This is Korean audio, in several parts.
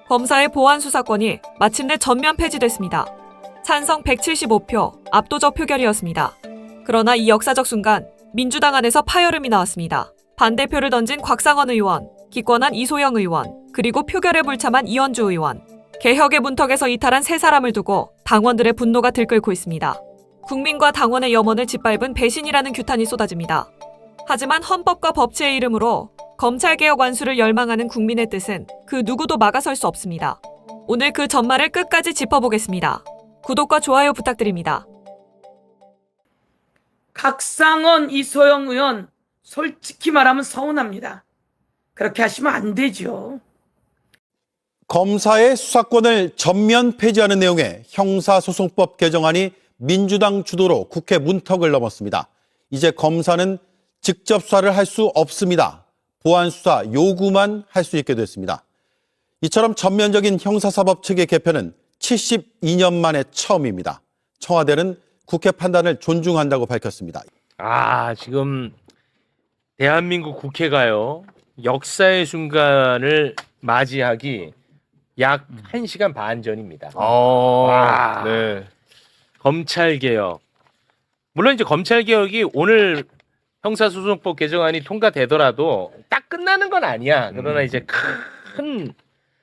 검사의 보안 수사권이 마침내 전면 폐지됐습니다. 찬성 175표, 압도적 표결이었습니다. 그러나 이 역사적 순간 민주당 안에서 파열음이 나왔습니다. 반대표를 던진 곽상원 의원, 기권한 이소영 의원, 그리고 표결에 불참한 이현주 의원. 개혁의 문턱에서 이탈한 세 사람을 두고 당원들의 분노가 들끓고 있습니다. 국민과 당원의 염원을 짓밟은 배신이라는 규탄이 쏟아집니다. 하지만 헌법과 법치의 이름으로 검찰개혁 완수를 열망하는 국민의 뜻은 그 누구도 막아설 수 없습니다. 오늘 그 전말을 끝까지 짚어보겠습니다. 구독과 좋아요 부탁드립니다. 곽상원, 이소영 의원 솔직히 말하면 서운합니다. 그렇게 하시면 안 되죠. 검사의 수사권을 전면 폐지하는 내용의 형사소송법 개정안이 민주당 주도로 국회 문턱을 넘었습니다. 이제 검사는 직접 수사를 할 수 없습니다. 보안 수사 요구만 할 수 있게 됐습니다. 이처럼 전면적인 형사사법 측의 개편은 72년 만에 처음입니다. 청와대는 국회 판단을 존중한다고 밝혔습니다. 지금 대한민국 국회가요, 역사의 순간을 맞이하기 약 1시간 반 전입니다. 네. 검찰개혁. 물론 이제 검찰개혁이 오늘 형사소송법 개정안이 통과되더라도 딱 끝나는 건 아니야. 그러나 이제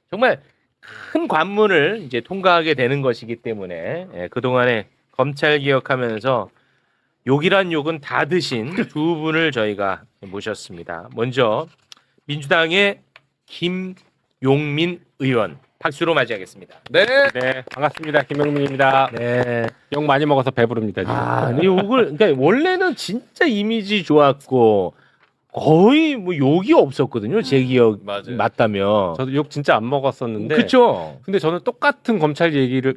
정말 큰 관문을 이제 통과하게 되는 것이기 때문에 그동안에 검찰개혁하면서 욕이란 욕은 다 드신 두 분을 저희가 모셨습니다. 먼저 민주당의 김용민 의원 박수로 맞이하겠습니다. 네, 반갑습니다. 김영민입니다. 네. 욕 많이 먹어서 배부릅니다. 지금. 근데 욕을 그러니까 원래는 진짜 이미지 좋았고 거의 뭐 욕이 없었거든요. 제 기억 맞다면. 저도 욕 진짜 안 먹었었는데. 그렇죠. 근데 저는 똑같은 검찰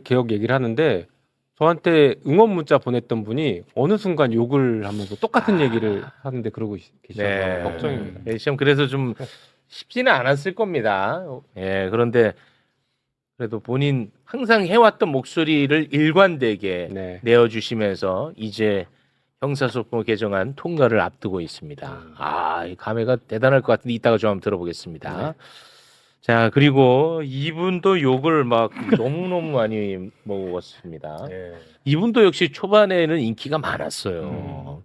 개혁 얘기를 하는데 저한테 응원 문자 보냈던 분이 어느 순간 욕을 하면서 똑같은 얘기를 하는데 그러고 계셔서 걱정입니다. 네, 시험 그래서 좀 쉽지는 않았을 겁니다. 예, 그런데 그래도 본인 항상 해왔던 목소리를 일관되게 내어주시면서 이제 형사소송법 개정안 통과를 앞두고 있습니다. 이 감회가 대단할 것 같은데 이따가 좀 한번 들어보겠습니다. 자, 그리고 이분도 욕을 막 너무너무 많이 먹었습니다. 이분도 역시 초반에는 인기가 많았어요.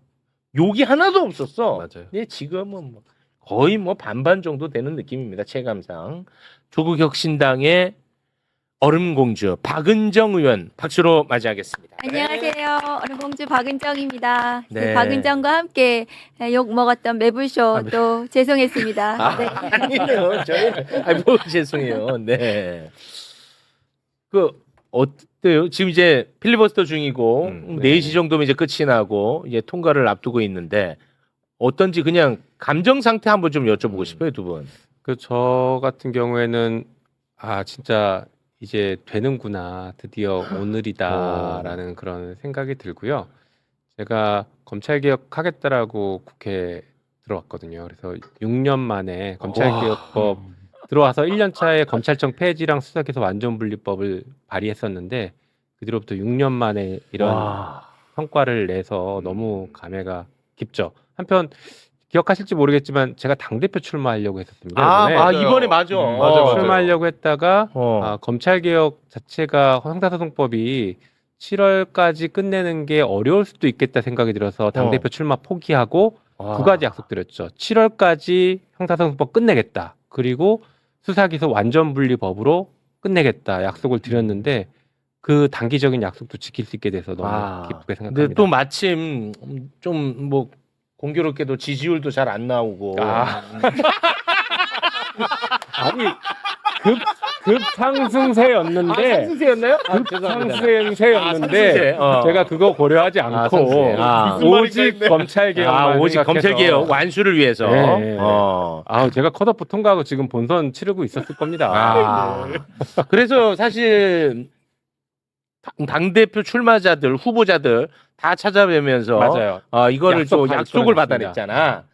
욕이 하나도 없었어. 맞아요. 근데 지금은 거의 반반 정도 되는 느낌입니다. 체감상. 조국혁신당의 얼음공주 박은정 의원 박수로 맞이하겠습니다. 안녕하세요. 얼음공주 박은정입니다. 네. 박은정과 함께 욕 먹었던 매불쇼 또 죄송했습니다. 네. 아니에요. 저희는 죄송해요. 네. 어때요? 지금 이제 필리버스터 중이고 4시 정도면 이제 끝이 나고 이제 통과를 앞두고 있는데 어떤지 그냥 감정 상태 한번 좀 여쭤보고 싶어요, 두 분. 저 같은 경우에는 진짜 이제 되는구나, 드디어 오늘이다라는 그런 생각이 들고요. 제가 검찰개혁하겠다라고 국회에 들어왔거든요. 그래서 6년 만에 검찰개혁법 들어와서 1년 차에 검찰청 폐지랑 수사기소 완전분리법을 발의했었는데 그 뒤로부터 6년 만에 이런 성과를 내서 너무 감회가 깊죠. 한편 기억하실지 모르겠지만 제가 당대표 출마하려고 했었습니다. 이번에 맞아. 출마하려고 했다가 검찰개혁 자체가 형사소송법이 7월까지 끝내는 게 어려울 수도 있겠다 생각이 들어서 당대표 출마 포기하고 두 가지 약속드렸죠. 7월까지 형사소송법 끝내겠다. 그리고 수사기소 완전분리법으로 끝내겠다 약속을 드렸는데 그 단기적인 약속도 지킬 수 있게 돼서 너무 기쁘게 생각합니다. 근데 또 마침 좀 공교롭게도 지지율도 잘 안 나오고. 아니 급상승세였는데 상승세였나요? 급상승세였는데 제가 그거 고려하지 않고 오직 검찰개혁만 오직 검찰개혁 완수를 위해서. 제가 컷오프 통과하고 지금 본선 치르고 있었을 겁니다. 그래서 사실 당대표 출마자들 후보자들 다 찾아뵈면서 맞아요. 이거를 또 약속을 받아냈잖아.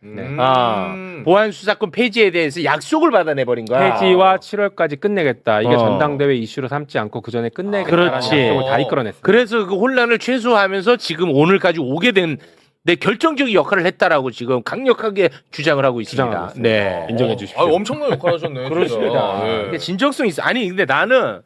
보안 수사권 폐지에 대해서 약속을 받아내버린 거야. 폐지와 7월까지 끝내겠다. 이게 전당대회 이슈로 삼지 않고 그 전에 끝내겠다는 그렇지. 약속을 다 이끌어냈어요. 그래서 그 혼란을 최소화하면서 지금 오늘까지 오게 된 내 결정적인 역할을 했다라고 지금 강력하게 주장을 하고 있습니다. 주장하고 있어요. 네. 인정해 주십시오. 엄청난 역할 하셨네. 그렇습니다. 진짜. 근데 진정성이 있어. 아니 근데 나는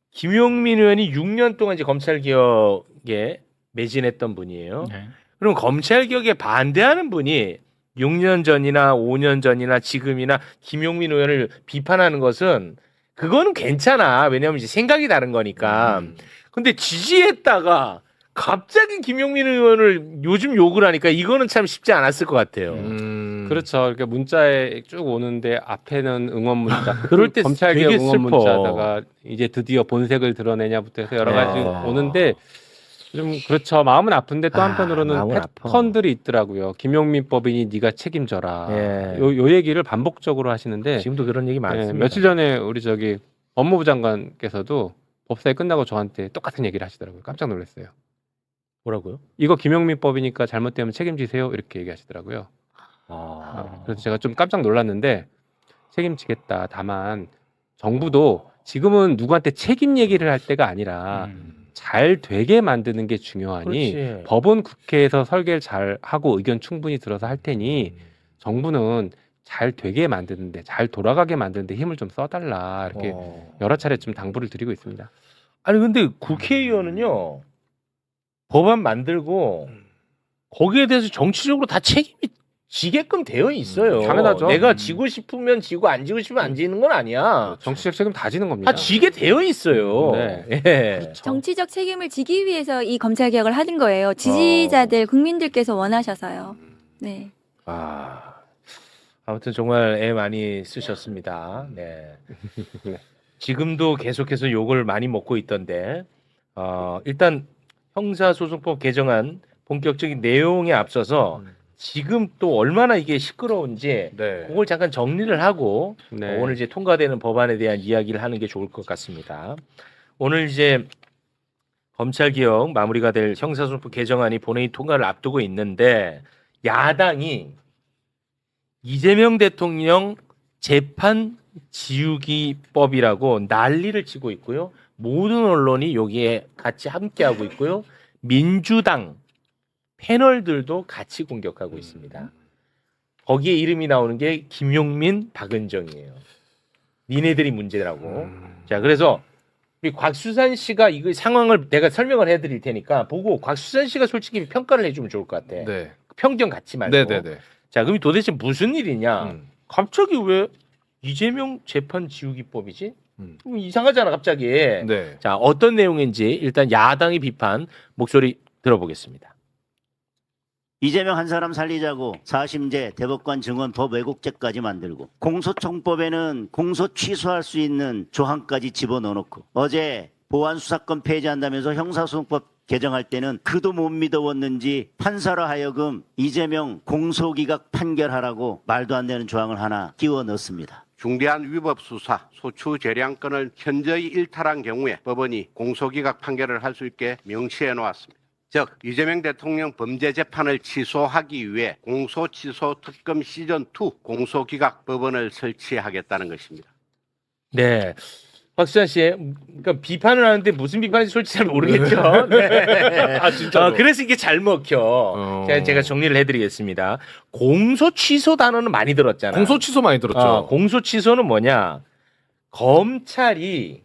김용민 의원이 6년 동안 이제 검찰 개혁에 매진했던 분이에요. 네. 그럼 검찰 개혁에 반대하는 분이 6년 전이나 5년 전이나 지금이나 김용민 의원을 비판하는 것은 그거는 괜찮아. 왜냐하면 이제 생각이 다른 거니까. 근데 지지했다가 갑자기 김용민 의원을 요즘 욕을 하니까 이거는 참 쉽지 않았을 것 같아요. 그렇죠. 그러니까 문자에 쭉 오는데 앞에는 응원 문자, 그럴 때 검찰 되게 개혁 응원 슬퍼. 문자다가 이제 드디어 본색을 드러내냐부터 해서 여러 가지 아. 오는데 좀 그렇죠. 마음은 아픈데 또 아, 한편으로는 마음은 아파. 패턴들이 있더라고요. 김용민 법인이 네가 책임져라. 예. 요 얘기를 반복적으로 하시는데 지금도 그런 얘기 많습니다. 며칠 전에 우리 저기 법무부 장관께서도 법사위 끝나고 저한테 똑같은 얘기를 하시더라고요. 깜짝 놀랐어요. 뭐라고요? 이거 김용민 법이니까 잘못되면 책임지세요. 이렇게 얘기하시더라고요. 그래서 제가 좀 깜짝 놀랐는데 책임지겠다. 다만 정부도 지금은 누구한테 책임 얘기를 할 때가 아니라 잘 되게 만드는 게 중요하니 그렇지. 법은 국회에서 설계를 잘 하고 의견 충분히 들어서 할 테니 정부는 잘 되게 만드는데 잘 돌아가게 만드는데 힘을 좀 써달라 이렇게 여러 차례 좀 당부를 드리고 있습니다. 아니 근데 국회의원은요 법안 만들고 거기에 대해서 정치적으로 다 책임이 지게끔 되어 있어요. 당연하죠. 내가 지고 싶으면 지고 안 지고 싶으면 안 지는 건 아니야. 정치적 책임 다 지는 겁니다. 다 지게 되어 있어요. 네. 예. 정치적 책임을 지기 위해서 이 검찰 개혁을 하는 거예요. 지지자들, 국민들께서 원하셔서요. 네. 아, 아무튼 정말 애 많이 쓰셨습니다. 네. 지금도 계속해서 욕을 많이 먹고 있던데, 일단 형사소송법 개정안 본격적인 내용에 앞서서 지금 또 얼마나 이게 시끄러운지 네. 그걸 잠깐 정리를 하고 네. 오늘 이제 통과되는 법안에 대한 이야기를 하는 게 좋을 것 같습니다. 오늘 이제 검찰 개혁 마무리가 될 형사소송법 개정안이 본회의 통과를 앞두고 있는데 야당이 이재명 대통령 재판 지우기법이라고 난리를 치고 있고요. 모든 언론이 여기에 같이 함께하고 있고요. 민주당 패널들도 같이 공격하고 있습니다. 거기에 이름이 나오는 게 김용민, 박은정이에요. 니네들이 문제라고. 자, 그래서 우리 곽수산 씨가 이거 상황을 내가 설명을 해드릴 테니까 보고 곽수산 씨가 솔직히 평가를 해주면 좋을 것 같아. 네. 편견 갖지 말고. 네네네. 자, 그럼 도대체 무슨 일이냐? 갑자기 왜 이재명 재판 지우기법이지? 이상하잖아, 갑자기. 네. 자, 어떤 내용인지 일단 야당의 비판 목소리 들어보겠습니다. 이재명 한 사람 살리자고 4심제, 대법관 증언, 법 왜곡죄까지 만들고 공소청법에는 공소 취소할 수 있는 조항까지 집어넣어놓고 어제 보안수사권 폐지한다면서 형사소송법 개정할 때는 그도 못 믿어왔는지 판사로 하여금 이재명 공소기각 판결하라고 말도 안 되는 조항을 하나 끼워 넣습니다. 중대한 위법 수사, 소추 재량권을 현저히 일탈한 경우에 법원이 공소기각 판결을 할 수 있게 명시해 놓았습니다. 즉 이재명 대통령 범죄 재판을 취소하기 위해 공소취소 특검 시즌2 공소기각 법원을 설치하겠다는 것입니다. 네. 박수찬 씨, 그러니까 비판을 하는데 무슨 비판인지 솔직히 잘 모르겠죠. 네. 아, 진짜로? 그래서 이게 잘 먹혀. 제가 정리를 해드리겠습니다. 공소 취소 단어는 많이 들었잖아. 공소 취소 많이 들었죠. 공소 취소는 뭐냐? 검찰이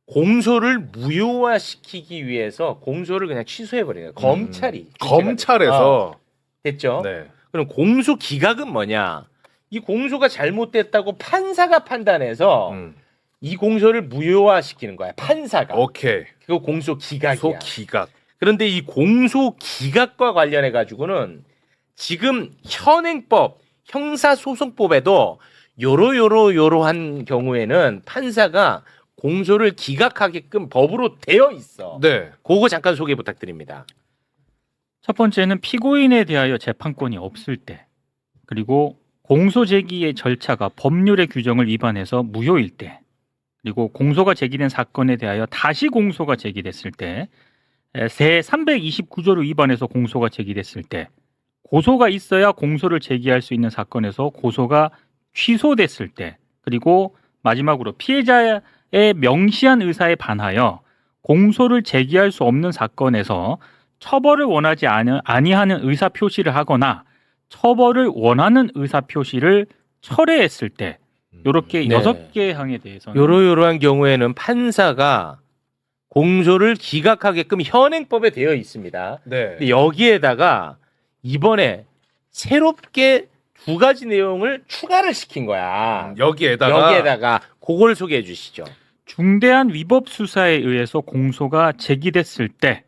공소를 무효화시키기 위해서 공소를 그냥 취소해버려요. 검찰이. 검찰에서 됐죠? 네. 그럼 공소 기각은 뭐냐? 이 공소가 잘못됐다고 판사가 판단해서 이 공소를 무효화시키는 거야. 판사가. 오케이. 그거 공소 기각이야. 공소 기각. 그런데 이 공소 기각과 관련해 가지고는 지금 현행법 형사소송법에도 요러한 경우에는 판사가 공소를 기각하게끔 법으로 되어 있어. 네. 그거 잠깐 소개 부탁드립니다. 첫 번째는 피고인에 대하여 재판권이 없을 때, 그리고 공소 제기의 절차가 법률의 규정을 위반해서 무효일 때, 그리고 공소가 제기된 사건에 대하여 다시 공소가 제기됐을 때, 새 329조를 위반해서 공소가 제기됐을 때, 고소가 있어야 공소를 제기할 수 있는 사건에서 고소가 취소됐을 때, 그리고 마지막으로 피해자의 명시한 의사에 반하여 공소를 제기할 수 없는 사건에서 처벌을 원하지 아니하는 의사 표시를 하거나 처벌을 원하는 의사 표시를 철회했을 때 요렇게 네. 6개 항에 대해서는 요러한 경우에는 판사가 공소를 기각하게끔 현행법에 되어 있습니다. 네. 근데 여기에다가 이번에 새롭게 2가지 내용을 추가를 시킨 거야. 여기에다가 그걸 소개해 주시죠. 중대한 위법 수사에 의해서 공소가 제기됐을 때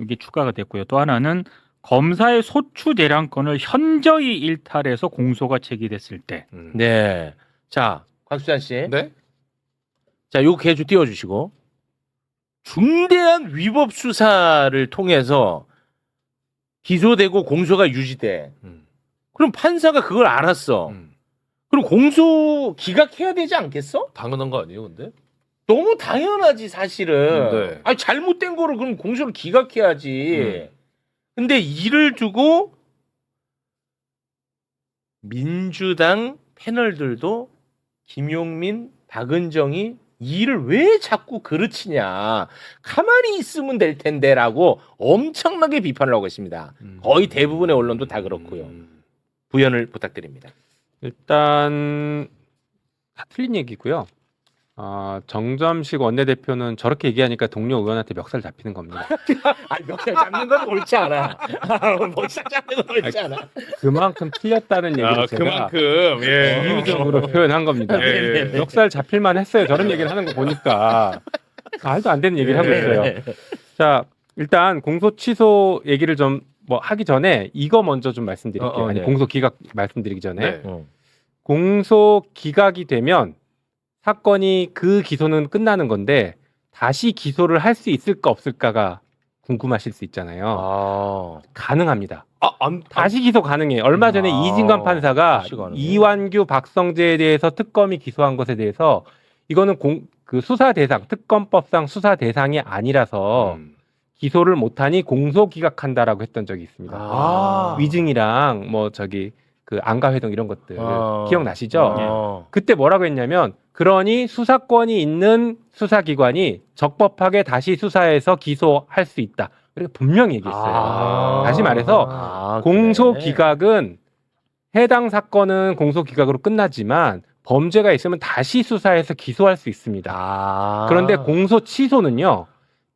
이게 추가가 됐고요. 또 하나는 검사의 소추 대량권을 현저히 일탈해서 공소가 제기됐을 때. 네. 자, 곽수찬 씨. 네? 자, 요 개주 띄워 주시고. 중대한 위법 수사를 통해서 기소되고 공소가 유지돼. 그럼 판사가 그걸 알았어. 그럼 공소 기각해야 되지 않겠어? 당연한 거 아니에요, 근데? 너무 당연하지 사실은. 네. 아니 잘못된 거를 그럼 공소를 기각해야지. 근데 이를 두고 민주당 패널들도 김용민, 박은정이 이를 왜 자꾸 그르치냐. 가만히 있으면 될 텐데라고 엄청나게 비판을 하고 있습니다. 거의 대부분의 언론도 다 그렇고요. 부연을 부탁드립니다. 일단 다 틀린 얘기고요. 정점식 원내대표는 저렇게 얘기하니까 동료 의원한테 멱살 잡히는 겁니다. 아니 멱살 잡는 건 옳지 않아. 멱살 잡는 건 옳지 않아. 그만큼 틀렸다는 얘기를 제가 그만큼 예. 비유적으로 표현한 겁니다. 예. 멱살 잡힐만 했어요. 저런 얘기를 하는 거 보니까 말도 안 되는 얘기를 하고 있어요. 자, 일단 공소 취소 얘기를 좀 뭐 하기 전에 이거 먼저 좀 말씀드릴게요. 아니, 네. 공소 기각 말씀드리기 전에 네. 공소 기각이 되면 사건이 그 기소는 끝나는 건데 다시 기소를 할 수 있을까 없을까가 궁금하실 수 있잖아요. 가능합니다. 다시 기소 가능해요. 얼마 전에 이진관 판사가 다시 가능해요? 이완규, 박성재에 대해서 특검이 기소한 것에 대해서 이거는 그 수사 대상, 특검법상 수사 대상이 아니라서 기소를 못하니 공소 기각한다라고 했던 적이 있습니다. 위증이랑 뭐 그 안가회동 이런 것들 기억나시죠? 그때 뭐라고 했냐면 그러니 수사권이 있는 수사기관이 적법하게 다시 수사해서 기소할 수 있다. 이렇게 분명히 얘기했어요. 다시 말해서 공소 기각은 해당 사건은 공소 기각으로 끝나지만 범죄가 있으면 다시 수사해서 기소할 수 있습니다. 그런데 공소 취소는요.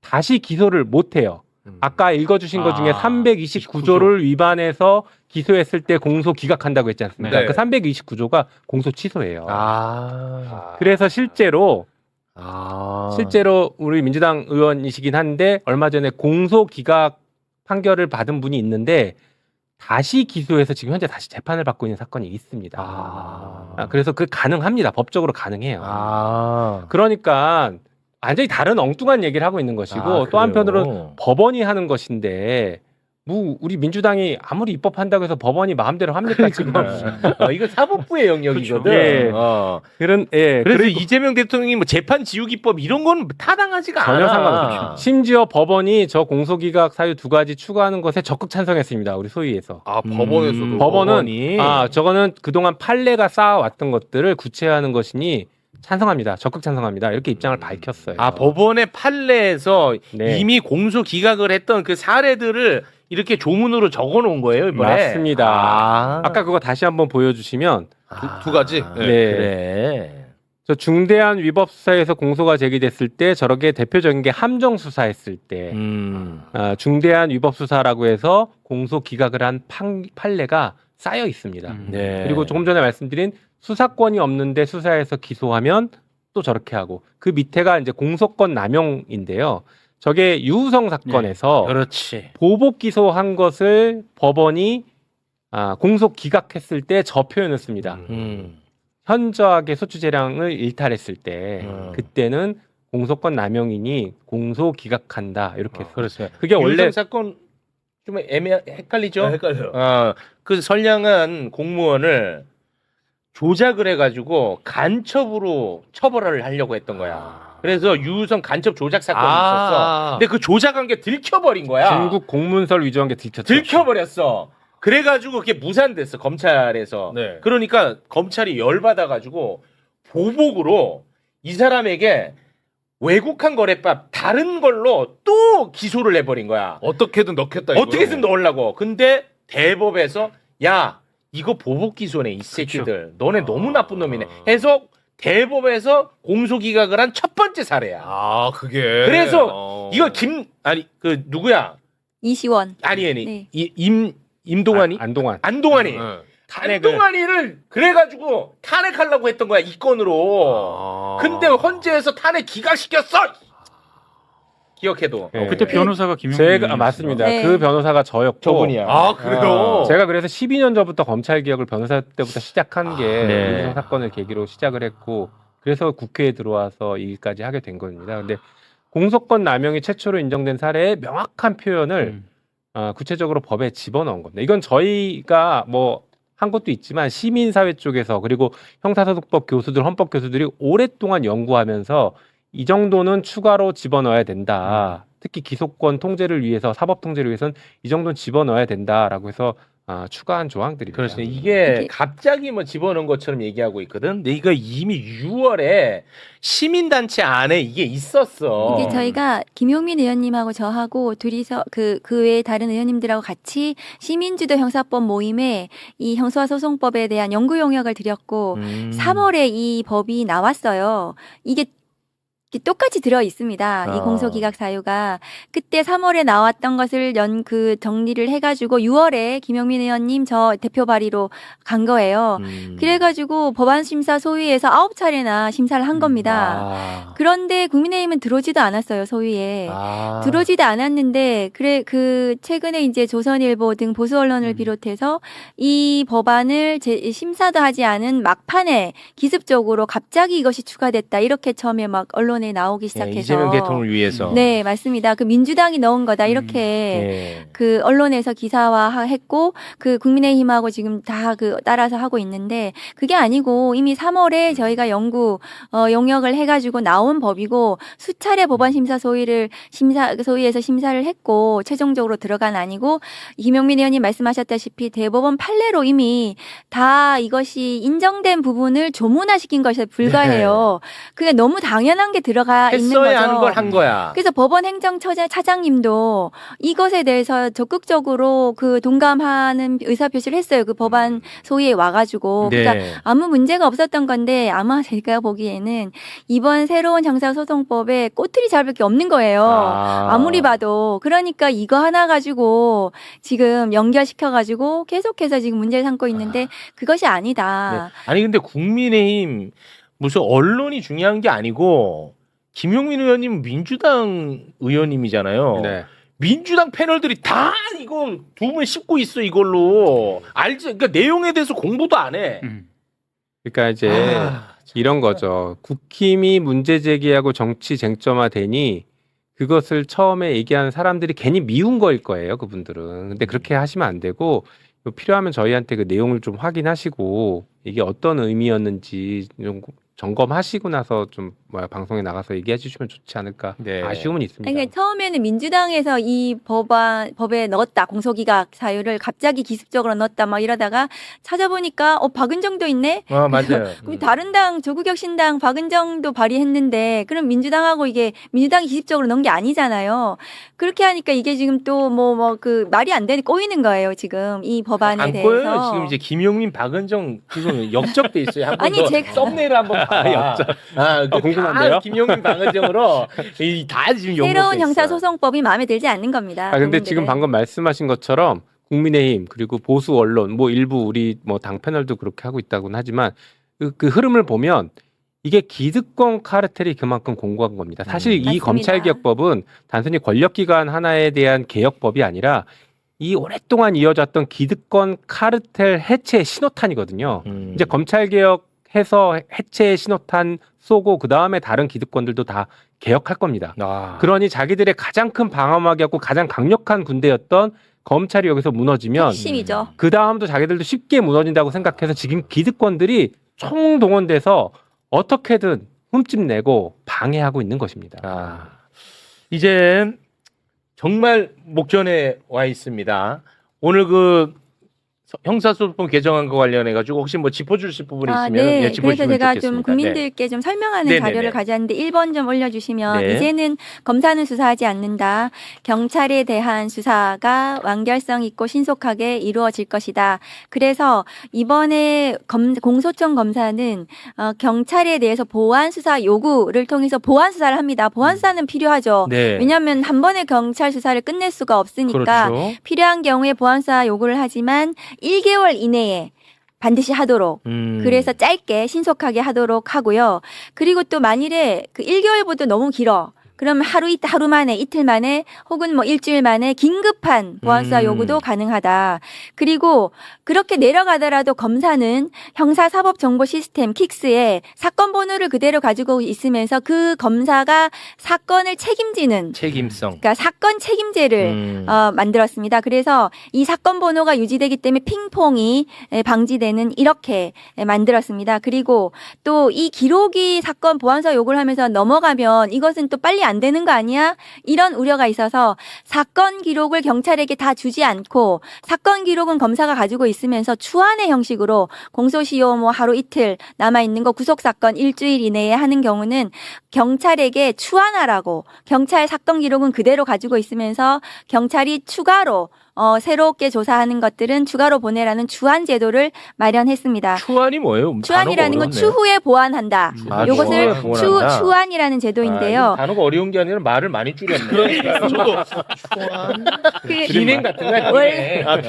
다시 기소를 못 해요. 아까 읽어주신 것 중에 329조를 위반해서 기소했을 때 공소 기각한다고 했지 않습니까? 네. 그 329조가 공소 취소예요. 그래서 실제로 우리 민주당 의원이시긴 한데 얼마 전에 공소 기각 판결을 받은 분이 있는데 다시 기소해서 지금 현재 다시 재판을 받고 있는 사건이 있습니다. 그래서 그 가능합니다. 법적으로 가능해요. 그러니까 완전히 다른 엉뚱한 얘기를 하고 있는 것이고 또 한편으로는 법원이 하는 것인데 뭐 우리 민주당이 아무리 입법한다고 해서 법원이 마음대로 합니까 지금? 이거 사법부의 영역이거든. 예. 그래서 그리고 이재명 대통령이 뭐 재판 지우기법 이런 건 타당하지가 전혀 않아. 상관없죠. 심지어 법원이 저 공소기각 사유 2가지 추가하는 것에 적극 찬성했습니다. 우리 소위에서. 법원에서도. 법원은 저거는 그동안 판례가 쌓아왔던 것들을 구체화하는 것이니 찬성합니다. 적극 찬성합니다. 이렇게 입장을 밝혔어요. 법원의 판례에서 네. 이미 공소 기각을 했던 그 사례들을 이렇게 조문으로 적어 놓은 거예요, 이번에. 맞습니다. 아까 그거 다시 한번 보여주시면 두 가지. 네. 그래. 저 중대한 위법 수사에서 공소가 제기됐을 때 저렇게 대표적인 게 함정 수사했을 때 중대한 위법 수사라고 해서 공소 기각을 한 판례가 쌓여 있습니다. 네. 그리고 조금 전에 말씀드린 수사권이 없는데 수사해서 기소하면 또 저렇게 하고 그 밑에가 이제 공소권 남용인데요. 저게 유우성 사건에서 그렇지. 보복 기소한 것을 법원이 공소 기각했을 때 저 표현을 씁니다. 현저하게 소추 재량을 일탈했을 때 그때는 공소권 남용이니 공소 기각한다 이렇게 했어요. 그렇습니다. 그게 원래 유우성 사건 좀 헷갈리죠? 헷갈려요. 그 선량한 공무원을 조작을 해가지고 간첩으로 처벌을 하려고 했던 거야. 그래서 유우성 간첩 조작 사건이 있었어. 근데 그 조작한 게 들켜버린 거야. 중국 공문서를 위조한 게 들켰죠. 들켜버렸어. 그래가지고 그게 무산됐어, 검찰에서. 네. 그러니까 검찰이 열받아가지고 보복으로 이 사람에게 외국한 거래법 다른 걸로 또 기소를 해버린 거야. 어떻게든 넣겠다. 어떻게든 넣으려고. 근데 대법에서 야 이거 보복 기소네 이 새끼들. 너네 너무 나쁜 놈이네. 해서 대법에서 공소기각을 한 첫 번째 사례야. 아 그게. 그래서 이거 그 누구야? 이시원. 아니 네. 임동환이? 안동환이. 네. 안동환이를 그래가지고 탄핵하려고 했던 거야 이 건으로. 근데 헌재에서 탄핵 기각시켰어. 기억해도. 네. 그때 변호사가 김용민 제가 의원이었어요. 맞습니다. 네. 그 변호사가 저였고. 저분이야. 아 그래요. 제가 그래서 12년 전부터 검찰 개혁을 변호사 때부터 시작한 게 네. 민주당 사건을 계기로 시작을 했고 그래서 국회에 들어와서 이 일까지 하게 된 겁니다. 근데 공소권 남용이 최초로 인정된 사례의 명확한 표현을 구체적으로 법에 집어넣은 겁니다. 이건 저희가 뭐 한 것도 있지만 시민사회 쪽에서 그리고 형사소송법 교수들, 헌법 교수들이 오랫동안 연구하면서 이 정도는 추가로 집어넣어야 된다. 특히 기소권 통제를 위해서 사법 통제를 위해서는 이 정도는 집어넣어야 된다라고 해서 추가한 조항들입니다. 그렇죠. 이게 갑자기 뭐 집어넣은 것처럼 얘기하고 있거든. 근데 이거 이미 6월에 시민단체 안에 이게 있었어. 이게 저희가 김용민 의원님하고 저하고 둘이서 그 외에 다른 의원님들하고 같이 시민주도 형사법 모임에 이 형사소송법에 대한 연구 용역을 드렸고 3월에 이 법이 나왔어요. 이게 똑같이 들어 있습니다. 이 공소기각 사유가 그때 3월에 나왔던 것을 정리를 해가지고 6월에 김용민 의원님 저 대표 발의로 간 거예요. 그래가지고 법안심사 소위에서 9차례나 심사를 한 겁니다. 그런데 국민의힘은 들어오지도 않았어요. 소위에 들어오지도 않았는데 그 최근에 이제 조선일보 등 보수 언론을 비롯해서 이 법안을 심사도 하지 않은 막판에 기습적으로 갑자기 이것이 추가됐다 이렇게 처음에 막 언론에 나오기 시작해서 이재명 대통령을 위해서. 네 맞습니다. 그 민주당이 넣은 거다 이렇게 그 언론에서 기사화했고 그 국민의힘하고 지금 다 그 따라서 하고 있는데 그게 아니고 이미 3월에 저희가 용역을 해가지고 나온 법이고 수차례 법안 심사 소위에서 심사를 했고 최종적으로 들어간 아니고 김용민 의원님 말씀하셨다시피 대법원 판례로 이미 다 이것이 인정된 부분을 조문화시킨 것에 불과해요. 그게 너무 당연한 게 들어가 있는 거죠. 했어야 한 걸 한 거야. 그래서 법원 행정처장님도 이것에 대해서 적극적으로 그 동감하는 의사표시를 했어요. 그 법안 소위에 와가지고. 네. 그러니까 아무 문제가 없었던 건데 아마 제가 보기에는 이번 새로운 형사소송법에 꼬투리 잡을 게 없는 거예요. 아무리 봐도. 그러니까 이거 하나 가지고 지금 연결시켜가지고 계속해서 지금 문제를 삼고 있는데 그것이 아니다. 네. 아니 근데 국민의힘 무슨 언론이 중요한 게 아니고 김용민 의원님 민주당 의원님이잖아요. 네. 민주당 패널들이 다 이거 두 분 씹고 있어 이걸로 알지? 그러니까 내용에 대해서 공부도 안 해. 그러니까 이제 이런 거죠. 국힘이 문제 제기하고 정치 쟁점화되니 그것을 처음에 얘기하는 사람들이 괜히 미운 거일 거예요. 그분들은. 근데 그렇게 하시면 안 되고 필요하면 저희한테 그 내용을 좀 확인하시고 이게 어떤 의미였는지 좀 점검하시고 나서 좀 방송에 나가서 얘기해 주시면 좋지 않을까. 네. 아쉬움은 있습니다. 그러니까 처음에는 민주당에서 이 법에 넣었다 공소기각 사유를 갑자기 기습적으로 넣었다 막 이러다가 찾아보니까 박은정도 있네. 맞아요. 그럼 다른 당 조국혁신당 박은정도 발의했는데 그럼 민주당하고 이게 민주당이 기습적으로 넣은 게 아니잖아요. 그렇게 하니까 이게 지금 또 그 말이 안 되는 꼬이는 거예요 지금 이 법안에 안 대해서. 꼬여요. 지금 이제 김용민, 박은정 지금 역적돼 있어요. 한번 아니, 더 제가- 썸네일 한번 봐. 궁금한데요? 다 김용민, 박은정으로 다 지금 욕 새로운 먹고 있어. 형사소송법이 마음에 들지 않는 겁니다. 근데 국민들은. 지금 방금 말씀하신 것처럼 국민의힘 그리고 보수 언론 일부 우리 당 패널도 그렇게 하고 있다고는 하지만 그 흐름을 보면 이게 기득권 카르텔이 그만큼 공고한 겁니다. 사실 이 맞습니다. 검찰개혁법은 단순히 권력기관 하나에 대한 개혁법이 아니라 이 오랫동안 이어졌던 기득권 카르텔 해체의 신호탄이거든요. 이제 검찰개혁해서 해체의 신호탄 쏘고 그 다음에 다른 기득권들도 다 개혁할 겁니다. 그러니 자기들의 가장 큰 방어막이었고 가장 강력한 군대였던 검찰이 여기서 무너지면 핵심이죠. 그 다음도 자기들도 쉽게 무너진다고 생각해서 지금 기득권들이 총동원돼서 어떻게든 흠집내고 방해하고 있는 것입니다. 이제 정말 목전에 와 있습니다. 오늘 그 형사소송법 개정한 거 관련해 가지고 혹시 뭐 짚어주실 부분이 있으면 네. 예, 짚어주시면 그래서 제가 좋겠습니다. 좀 국민들께 좀 설명하는 네네네. 자료를 가져왔는데 1번 좀 올려주시면 네. 이제는 검사는 수사하지 않는다. 경찰에 대한 수사가 완결성 있고 신속하게 이루어질 것이다. 그래서 이번에 공소청 검사는 경찰에 대해서 보완 수사 요구를 통해서 보완 수사를 합니다. 보완 수사는 필요하죠. 네. 왜냐하면 한 번에 경찰 수사를 끝낼 수가 없으니까 그렇죠. 필요한 경우에 보완 수사 요구를 하지만 1개월 이내에 반드시 하도록. 그래서 짧게 신속하게 하도록 하고요. 그리고 또 만일에 그 1개월보다 너무 길어. 그러면 하루 만에, 이틀 만에, 혹은 뭐 일주일 만에 긴급한 보완수사 요구도 가능하다. 그리고 그렇게 내려가더라도 검사는 형사사법정보시스템 킥스에 사건 번호를 그대로 가지고 있으면서 그 검사가 사건을 책임지는 책임성. 그러니까 사건 책임제를 만들었습니다. 그래서 이 사건 번호가 유지되기 때문에 핑퐁이 방지되는 이렇게 만들었습니다. 그리고 또 이 기록이 사건 보완서 요구를 하면서 넘어가면 이것은 또 빨리 안 되는 거 아니야? 이런 우려가 있어서 사건 기록을 경찰에게 다 주지 않고 사건 기록은 검사가 가지고 있으면서 추한의 형식으로 공소시효 뭐 하루 이틀 남아있는 거 구속사건 일주일 이내에 하는 경우는 경찰에게 추한하라고 경찰 사건 기록은 그대로 가지고 있으면서 경찰이 추가로 새롭게 조사하는 것들은 추가로 보내라는 추한 제도를 마련했습니다. 추한이 뭐예요? 추한이라는 건 추후에 보완한다. 아, 이것을 추후에 보완한다. 추한이라는 제도인데요. 단어가 어려운 게 아니라 말을 많이 줄였네. 그러니까 저도 비냉 같은 거야.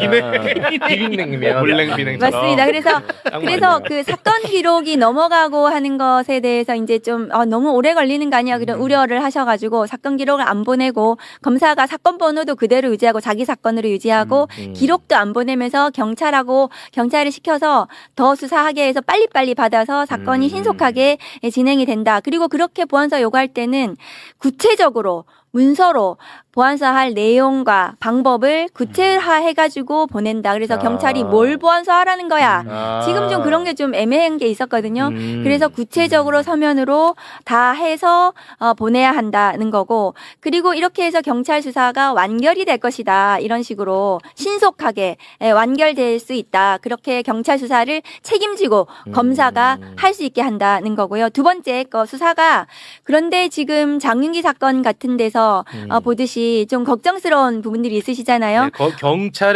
비빔냉면. 물냉 비냉처럼. 맞습니다. 그래서 그 사건 기록이 넘어가고 하는 것에 대해서 이제 좀 너무 오래 걸리는 거 아니야 그런 우려를 하셔가지고 사건 기록을 안 보내고 검사가 사건 번호도 그대로 유지하고 자기 사건으로 유지하고 기록도 안 보내면서 경찰을 시켜서 더 수사하게 해서 빨리빨리 받아서 사건이 신속하게 진행이 된다. 그리고 그렇게 보완서 요구할 때는 구체적으로 문서로 보완서할 내용과 방법을 구체화해가지고 보낸다. 그래서 경찰이 뭘 보완서하라는 거야. 지금 좀 그런 게 좀 애매한 게 있었거든요. 그래서 구체적으로 서면으로 다 해서 보내야 한다는 거고 그리고 이렇게 해서 경찰 수사가 완결이 될 것이다. 이런 식으로 신속하게 완결될 수 있다. 그렇게 경찰 수사를 책임지고 검사가 할 수 있게 한다는 거고요. 두 번째 거 수사가 그런데 지금 장윤기 사건 같은 데서 보듯이 좀 걱정스러운 부분들이 있으시잖아요. 네,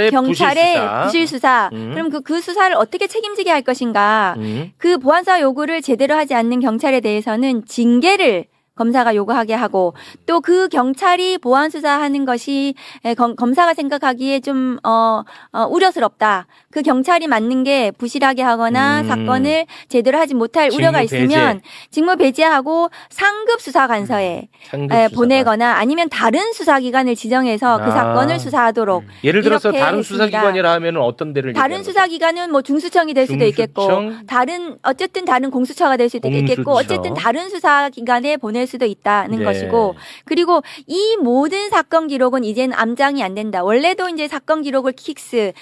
경찰의 부실 수사. 그럼 그 수사를 어떻게 책임지게 할 것인가? 그 보완서 요구를 제대로 하지 않는 경찰에 대해서는 징계를 검사가 요구하게 하고 또 그 경찰이 보완 수사하는 것이 검사가 생각하기에 좀 우려스럽다. 그 경찰이 맞는 게 부실하게 하거나 사건을 제대로 하지 못할 우려가 있으면 직무 배제하고 상급 수사관서에 보내거나 아니면 다른 수사기관을 지정해서 그 사건을 수사하도록 예를 들어서 이렇게 다른 했습니다. 수사기관이라 하면 어떤 데를 다른 수사기관은 뭐 중수청이 될 수도 있겠고 어쨌든 다른 공수처가 될 수도 있겠고 어쨌든 다른 수사기관에 보낼 수도 있다는 것이고 그리고 이 모든 사건 기록은 이제는 암장이 안 된다. 원래도 이제 사건 기록을 킥스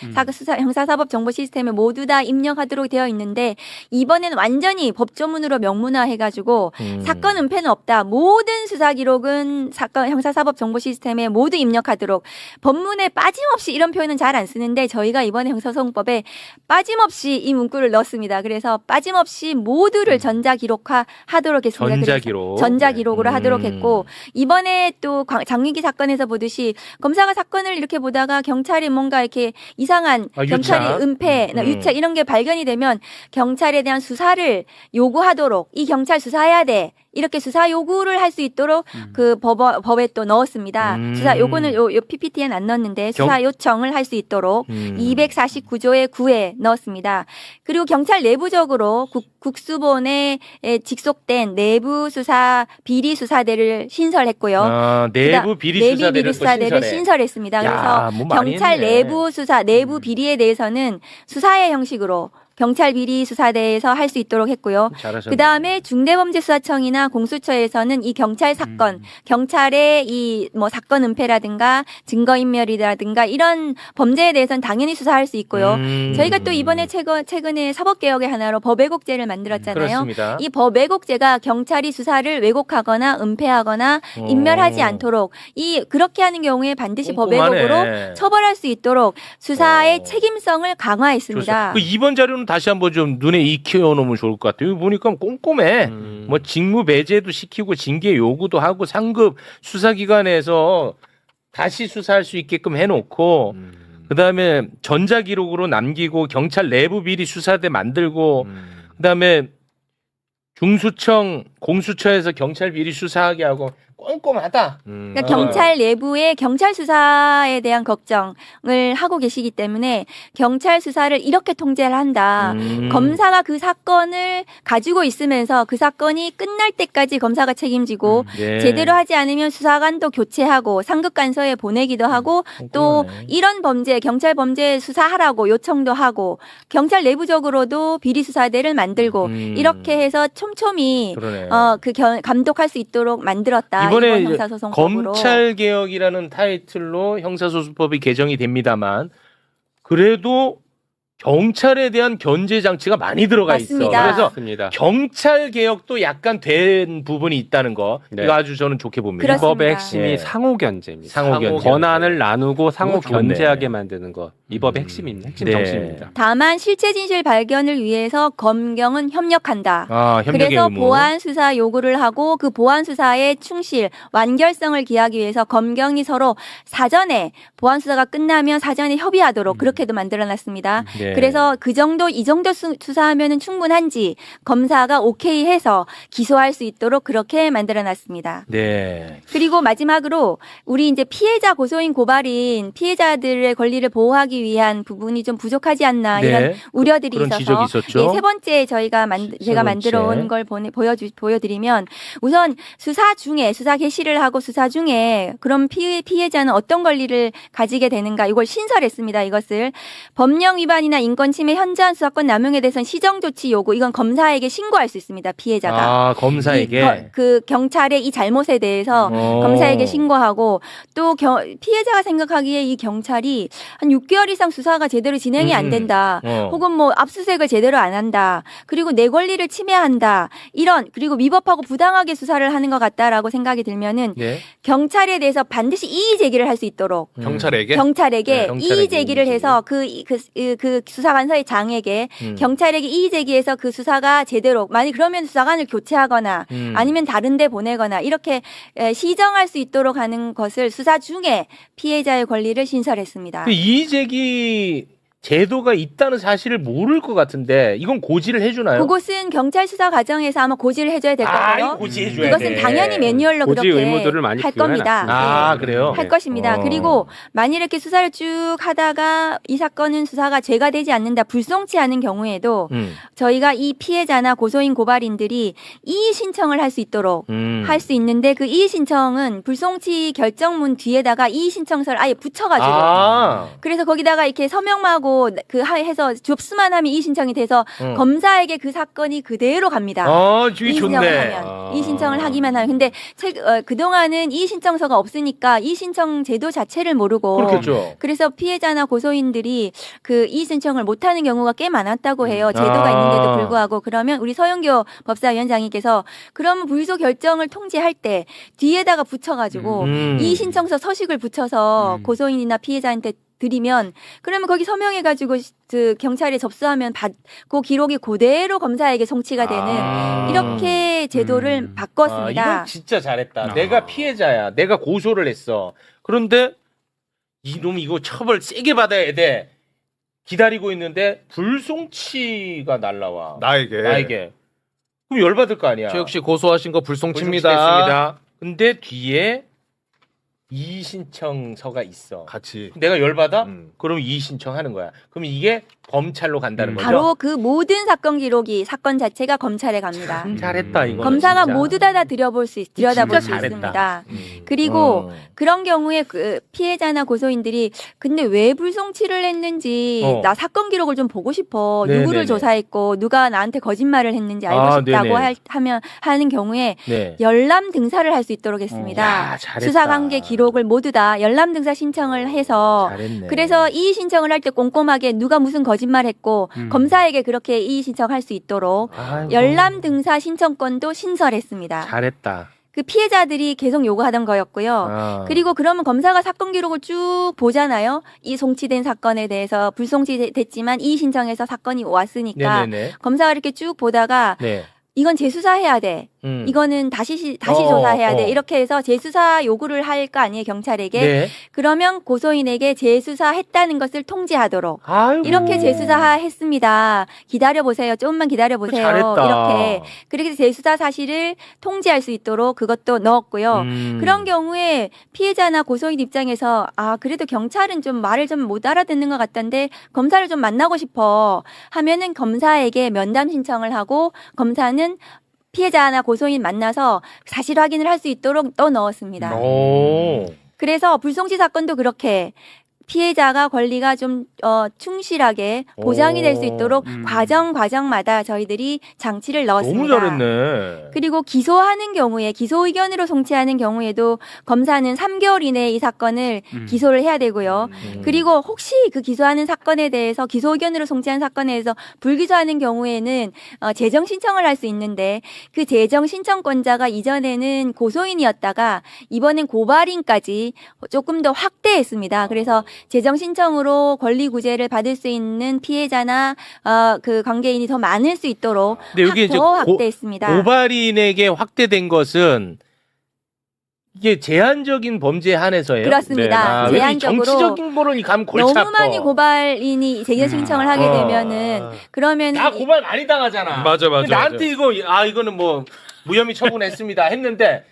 형사사법 정보 시스템에 모두 다 입력하도록 되어 있는데 이번에는 완전히 법조문으로 명문화해가지고 사건 은폐는 없다. 모든 수사 기록은 형사사법 정보 시스템에 모두 입력하도록 법문에 빠짐없이 이런 표현은 잘 안 쓰는데 저희가 이번에 형사소송법에 빠짐없이 이 문구를 넣었습니다. 그래서 빠짐없이 모두를 전자기록화하도록 했습니다. 전자기록으로 하도록 했고 이번에 또 장윤기 사건에서 보듯이 검사가 사건을 이렇게 보다가 경찰이 뭔가 이렇게 이상한 경찰이 은폐, 유착 이런 게 발견이 되면 경찰에 대한 수사를 요구하도록 이 경찰 수사해야 돼. 이렇게 수사 요구를 할 수 있도록 그 법에 또 넣었습니다. 수사 요구는 요 PPT에는 안 넣었는데 수사 요청을 할 수 있도록 249조의 9에 넣었습니다. 그리고 경찰 내부적으로 국수본에 직속된 내부 수사 비리 수사대를 신설했고요. 내부 비리 수사대를 신설했습니다. 그래서 경찰 내부 수사, 내부 비리에 대해서는 수사의 형식으로 경찰 비리 수사대에서 할 수 있도록 했고요. 잘하셨네. 그다음에 중대범죄수사청이나 공수처에서는 이 경찰 사건, 경찰의 이 뭐 사건 은폐라든가 증거인멸이라든가 이런 범죄에 대해서는 당연히 수사할 수 있고요. 저희가 또 이번에 최근에 사법개혁의 하나로 법왜곡죄를 만들었잖아요. 그렇습니다. 이 법왜곡죄가 경찰이 수사를 왜곡하거나 은폐하거나 인멸하지 않도록 그렇게 하는 경우에 반드시 꼼꼼하네. 법왜곡으로 처벌할 수 있도록 수사의 책임성을 강화했습니다. 좋습니다. 그 이번 자료는 다시 한번 좀 눈에 익혀 놓으면 좋을 것 같아요. 여기 보니까 꼼꼼해. 뭐 직무 배제도 시키고 징계 요구도 하고 상급 수사기관에서 다시 수사할 수 있게끔 해놓고 그다음에 전자기록으로 남기고 경찰 내부 비리 수사대 만들고 그다음에 중수청 공수처에서 경찰 비리 수사하게 하고 꼼꼼하다. 그러니까 경찰 내부의 경찰 수사에 대한 걱정을 하고 계시기 때문에 경찰 수사를 이렇게 통제를 한다. 검사가 그 사건을 가지고 있으면서 그 사건이 끝날 때까지 검사가 책임지고 네. 제대로 하지 않으면 수사관도 교체하고 상급 간서에 보내기도 하고 또 이런 범죄 경찰 범죄 수사하라고 요청도 하고 경찰 내부적으로도 비리 수사대를 만들고 이렇게 해서 촘촘히 그러네. 감독할 수 있도록 만들었다. 이번에 이번 형사소송법으로. 검찰개혁이라는 타이틀로 형사소송법이 개정이 됩니다만 그래도 경찰에 대한 견제 장치가 많이 들어가 맞습니다. 있어. 그래서 맞습니다. 경찰 개혁도 약간 된 부분이 있다는 거 네. 이거 아주 저는 좋게 봅니다. 그렇습니다. 이 법의 핵심이 예. 상호 견제입니다. 상호 견제. 권한을 나누고 상호 그거 좋네. 견제하게 만드는 것. 이 법의 핵심입니다. 핵심 네. 정신입니다. 다만 실체 진실 발견을 위해서 검경은 협력한다. 아, 협력의 그래서 의무. 보안 수사 요구를 하고 그 보안 수사에 충실, 완결성을 기하기 위해서 검경이 서로 사전에 보안 수사가 끝나면 사전에 협의하도록 그렇게도 만들어놨습니다. 네. 그래서 이 정도 수사하면은 충분한지 검사가 오케이 해서 기소할 수 있도록 그렇게 만들어놨습니다. 네. 그리고 마지막으로 우리 이제 피해자 고소인 고발인 피해자들의 권리를 보호하기 위한 부분이 좀 부족하지 않나 네. 이런 우려들이 그런 지적이 있어서 있었죠. 세 번째 제가 번째. 만들어 온 걸 보여드리면 우선 수사 개시를 하고 수사 중에 그럼 피해자는 어떤 권리를 가지게 되는가 이걸 신설했습니다. 이것을 법령 위반이나 인권 침해 현저한 수사권 남용에 대해서는 시정 조치 요구 이건 검사에게 신고할 수 있습니다. 피해자가. 아, 검사에게. 그 경찰의 이 잘못에 대해서 검사에게 신고하고 또 피해자가 생각하기에 이 경찰이 한 6개월 이상 수사가 제대로 진행이 안 된다. 혹은 뭐 압수수색을 제대로 안 한다. 그리고 내 권리를 침해한다. 그리고 위법하고 부당하게 수사를 하는 것 같다라고 생각이 들면은 네. 경찰에 대해서 반드시 이의 제기를 할 수 있도록 경찰에게? 경찰에게 네, 경찰에게 이의 제기를 이의 해서 그 수사관서의 장에게 경찰에게 이의 제기해서 그 수사가 제대로 그러면 수사관을 교체하거나 아니면 다른 데 보내거나 이렇게 시정할 수 있도록 하는 것을 수사 중에 피해자의 권리를 신설했습니다. 그 이의제기 제도가 있다는 사실을 모를 것 같은데 이건 고지를 해주나요? 그것은 경찰 수사 과정에서 아마 고지를 해줘야 될 거고요. 이거 고지해줘야 그것은 돼. 당연히 매뉴얼로 고지 그렇게 의무들을 많이 할 겁니다. 부여해놨습니다. 아, 그래요? 할 것입니다. 그리고 만일 이렇게 수사를 쭉 하다가 이 사건은 수사가 죄가 되지 않는다, 불송치 않은 경우에도 저희가 이 피해자나 고소인 고발인들이 이의 신청을 할 수 있도록 할 수 있는데 그 이의 신청은 불송치 결정문 뒤에다가 이의 신청서를 아예 붙여가지고 그래서 거기다가 이렇게 서명하고 해서 접수만 하면 이의 신청이 돼서 검사에게 그 사건이 그대로 갑니다. 되게 이의 신청을 좋네. 하면 이의 신청을 하기만 하면 근데 그동안은 이의 신청서가 없으니까 이의 신청 제도 자체를 모르고 그렇겠죠. 그래서 피해자나 고소인들이 그 이의 신청을 못하는 경우가 꽤 많았다고 해요. 제도가 있는데도 불구하고 그러면 우리 서영교 법사위원장님께서 그러면 불소 결정을 통지할 때 뒤에다가 붙여가지고 이의 신청서 서식을 붙여서 고소인이나 피해자한테 드리면 그러면 거기 서명해가지고 그 경찰에 접수하면 그 기록이 그대로 검사에게 송치가 되는 이렇게 제도를 바꿨습니다. 이건 진짜 잘했다. 내가 피해자야. 내가 고소를 했어. 그런데 이놈 이거 처벌 세게 받아야 돼. 기다리고 있는데 불송치가 날라와. 나에게. 그럼 열받을 거 아니야. 최욱 씨 고소하신 거 불송치입니다. 불송치됐습니다. 근데 뒤에 이의 신청서가 있어. 같이. 내가 열받아? 음. 그럼 이의 신청하는 거야. 그럼 이게 검찰로 간다는 거죠. 바로 그 모든 사건 기록이 사건 자체가 검찰에 갑니다. 잘했다 이거. 검사가 모두 다 들여다볼 수 잘했다. 있습니다. 그리고 그런 경우에 그 피해자나 고소인들이 근데 왜 불송치를 했는지 나 사건 기록을 좀 보고 싶어. 네네네. 누구를 조사했고 누가 나한테 거짓말을 했는지 알고 아, 싶다고 네네. 하는 경우에 네. 열람 등사를 할 수 있도록 했습니다. 야, 잘했다. 수사관계 기록을 모두 다 열람 등사 신청을 해서 잘했네. 그래서 이의 신청을 할 때 꼼꼼하게 누가 무슨 거짓말했고 검사에게 그렇게 이의 신청할 수 있도록 아이고, 열람 등사 신청권도 신설했습니다. 잘했다. 그 피해자들이 계속 요구하던 거였고요. 아. 그리고 그러면 검사가 사건 기록을 쭉 보잖아요. 이 송치된 사건에 대해서 불송치됐지만 이의 신청해서 사건이 왔으니까 네네네. 검사가 이렇게 쭉 보다가 네. 이건 재수사해야 돼. 이거는 다시 조사해야 돼. 이렇게 해서 재수사 요구를 할 거 아니에요, 경찰에게. 네. 그러면 고소인에게 재수사했다는 것을 통지하도록. 아이고. 이렇게 재수사했습니다. 기다려보세요. 조금만 기다려보세요. 잘했다. 이렇게. 그렇게 재수사 사실을 통지할 수 있도록 그것도 넣었고요. 그런 경우에 피해자나 고소인 입장에서 그래도 경찰은 좀 말을 좀 못 알아듣는 것 같던데 검사를 좀 만나고 싶어 하면은 검사에게 면담 신청을 하고 검사는 피해자나 고소인 만나서 사실 확인을 할 수 있도록 또 넣었습니다. 오. 그래서 불송치 사건도 그렇게 피해자가 권리가 좀 충실하게 보장이 될 수 있도록 과정마다 저희들이 장치를 넣었습니다. 너무 잘했네. 그리고 기소하는 경우에 기소 의견으로 송치하는 경우에도 검사는 3개월 이내에 이 사건을 기소를 해야 되고요. 그리고 혹시 그 기소하는 사건에 대해서 기소 의견으로 송치한 사건에 대해서 불기소하는 경우에는 재정 신청을 할 수 있는데 그 재정 신청권자가 이전에는 고소인이었다가 이번엔 고발인까지 조금 더 확대했습니다. 그래서 재정 신청으로 권리 구제를 받을 수 있는 피해자나 그 관계인이 더 많을 수 있도록 근데 여기 이제 더 확대했습니다. 고발인에게 확대된 것은 이게 제한적인 범죄에 한해서예요. 그렇습니다. 왜 제한적으로 정치적인 거는 감 골치 너무 아파. 많이 고발인이 재정 신청을 하게 되면은 그러면 나 고발 많이 당하잖아. 맞아. 나한테 이거는 뭐 무혐의 처분했습니다 했는데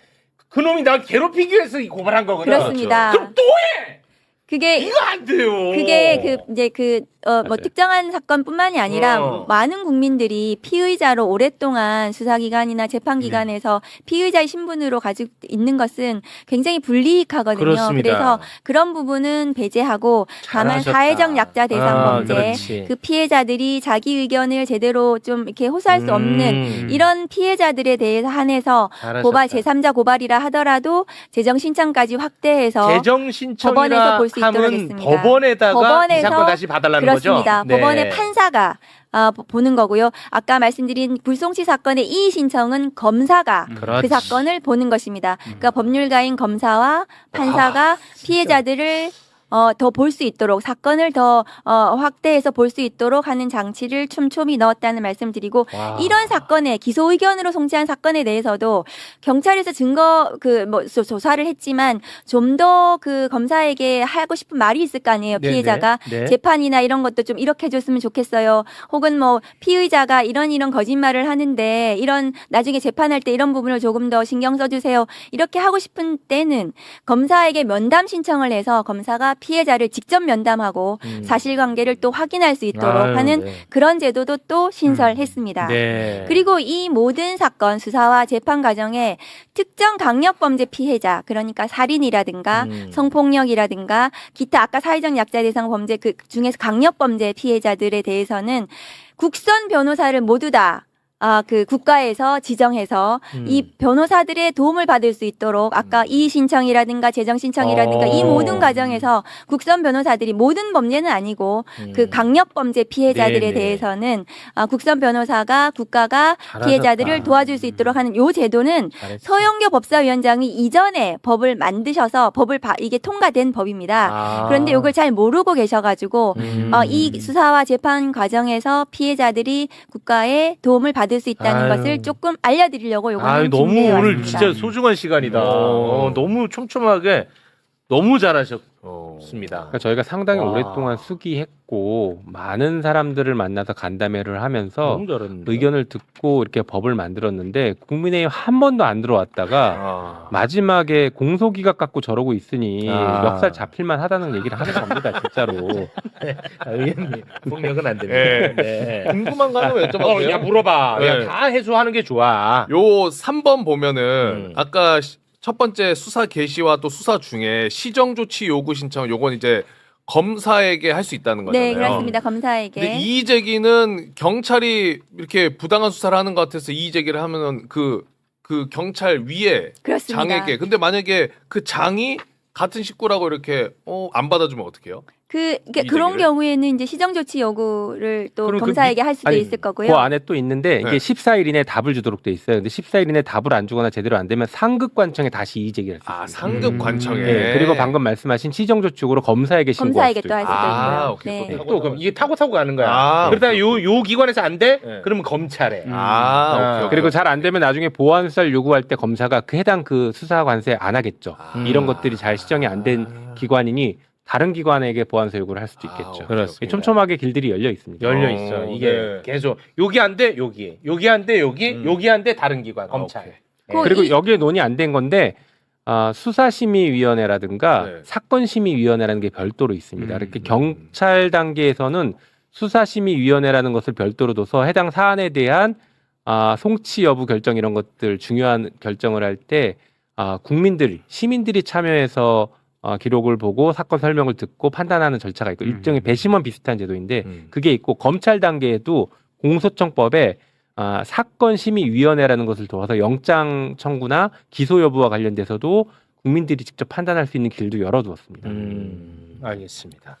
그놈이 나 괴롭히기 위해서 고발한 거거든. 그렇습니다. 그럼 또 해. 그게 이거 안 돼요. 그게 이제 뭐 특정한 사건뿐만이 아니라 많은 국민들이 피의자로 오랫동안 수사기관이나 재판기관에서 피의자의 신분으로 가지고 있는 것은 굉장히 불이익하거든요. 그렇습니다. 그래서 그런 부분은 배제하고 다만 잘하셨다. 사회적 약자 대상 범죄, 그렇지. 그 피해자들이 자기 의견을 제대로 좀 이렇게 호소할 수 없는 이런 피해자들에 대해서 한해서 잘하셨다. 고발 제3자 고발이라 하더라도 재정 신청까지 확대해서 재정 신청이라 법원에서 볼 수 있도록 하면 했습니다. 법원에다가 이 사건 다시 봐달라는 거죠? 그렇습니다. 네. 법원의 판사가 보는 거고요. 아까 말씀드린 불송치 사건의 이의 신청은 검사가 그렇지. 그 사건을 보는 것입니다. 그러니까 법률가인 검사와 판사가 피해자들을 더 볼 수 있도록 사건을 더 확대해서 볼 수 있도록 하는 장치를 촘촘히 넣었다는 말씀드리고 와. 이런 사건에 기소 의견으로 송치한 사건에 대해서도 경찰에서 증거 조사를 했지만 좀 더 그 검사에게 하고 싶은 말이 있을 거 아니에요. 네네. 피해자가 네. 재판이나 이런 것도 좀 이렇게 해줬으면 좋겠어요. 혹은 뭐 피의자가 이런 거짓말을 하는데 이런 나중에 재판할 때 이런 부분을 조금 더 신경 써주세요. 이렇게 하고 싶은 때는 검사에게 면담 신청을 해서 검사가 피해자를 직접 면담하고 사실관계를 또 확인할 수 있도록 하는 네. 그런 제도도 또 신설했습니다. 네. 그리고 이 모든 사건 수사와 재판 과정에 특정 강력범죄 피해자 그러니까 살인이라든가 성폭력이라든가 기타 아까 사회적 약자 대상 범죄 그 중에서 강력범죄 피해자들에 대해서는 국선 변호사를 모두 다 그 국가에서 지정해서 이 변호사들의 도움을 받을 수 있도록 아까 이의 신청이라든가 재정 신청이라든가 이 모든 과정에서 국선 변호사들이 모든 범죄는 아니고 그 강력 범죄 피해자들에 네네. 대해서는 국선 변호사가 국가가 잘하셨다. 피해자들을 도와줄 수 있도록 하는 요 제도는 잘했어. 서영교 법사위원장이 이전에 법을 만드셔서 이게 통과된 법입니다. 그런데 이걸 잘 모르고 계셔가지고 이 수사와 재판 과정에서 피해자들이 국가의 도움을 받을 수 있다는 아유. 것을 조금 알려드리려고 요거는 너무 준비해 오늘 왔습니다. 진짜 소중한 시간이다. 너무 촘촘하게 너무 잘하셨습니다. 그러니까 저희가 상당히 와. 오랫동안 수기했고 많은 사람들을 만나서 간담회를 하면서 너무 잘했는데. 의견을 듣고 이렇게 법을 만들었는데 국민의힘 한 번도 안 들어왔다가 마지막에 공소기각 갖고 저러고 있으니 멱살 잡힐만 하다는 얘기를 하는 겁니다, 진짜로. 의원님 폭력은 안 됩니다. 네. 네. 궁금한 거 하나만 여쭤봐도 야 물어봐. 네. 야, 다 해소하는 게 좋아. 요 3번 보면은 아까 첫 번째 수사 개시와 또 수사 중에 시정 조치 요구 신청 요건 이제 검사에게 할 수 있다는 거잖아요. 네, 그렇습니다. 검사에게. 근데 이의 제기는 경찰이 이렇게 부당한 수사를 하는 것 같아서 이의 제기를 하면은 그 경찰 위에 그렇습니다. 장에게 근데 만약에 그 장이 같은 식구라고 이렇게 안 받아주면 어떡해요? 그런 이재기를? 경우에는 이제 시정조치 요구를 또 그럼 검사에게 할 수도 아니, 있을 거고요. 그 안에 또 있는데 이게 네. 14일 이내에 답을 주도록 돼 있어요. 근데 14일 이내에 답을 안 주거나 제대로 안 되면 상급관청에 다시 이의 제기할 수 있습니다. 아 상급 관청에. 네, 그리고 방금 말씀하신 시정조치으로 검사에게 신고할 검사에게 수도 또 할 있어요. 수도 아, 있고요. 오케이. 네. 또 그럼 이게 타고 가는 거야. 아, 그러다가 요 기관에서 안 돼? 네. 그러면 검찰에. 오케이, 오케이. 그리고 잘 안 되면 나중에 보완 수사를 요구할 때 검사가 그 해당 그 수사 관세 안 하겠죠. 이런 것들이 잘 시정이 안 된 기관이니 다른 기관에게 보완서 요구를 할 수도 있겠죠. 그렇습니다. 촘촘하게 길들이 열려 있습니다. 열려 있어. 이게 네. 계속 여기 안 돼, 여기 안 돼, 여기 안 돼, 다른 기관 검찰. 오케이. 그 그리고 이- 여기에 논의 안 된 건데 수사심의위원회라든가 네. 사건심의위원회라는 게 별도로 있습니다. 이렇게 경찰 단계에서는 수사심의위원회라는 것을 별도로 둬서 해당 사안에 대한 송치 여부 결정 이런 것들 중요한 결정을 할 때 시민들이 참여해서 기록을 보고 사건 설명을 듣고 판단하는 절차가 있고 일종의 배심원 비슷한 제도인데 그게 있고 검찰 단계에도 공소청법에 사건심의위원회라는 것을 두어서 영장 청구나 기소 여부와 관련돼서도 국민들이 직접 판단할 수 있는 길도 열어두었습니다. 알겠습니다.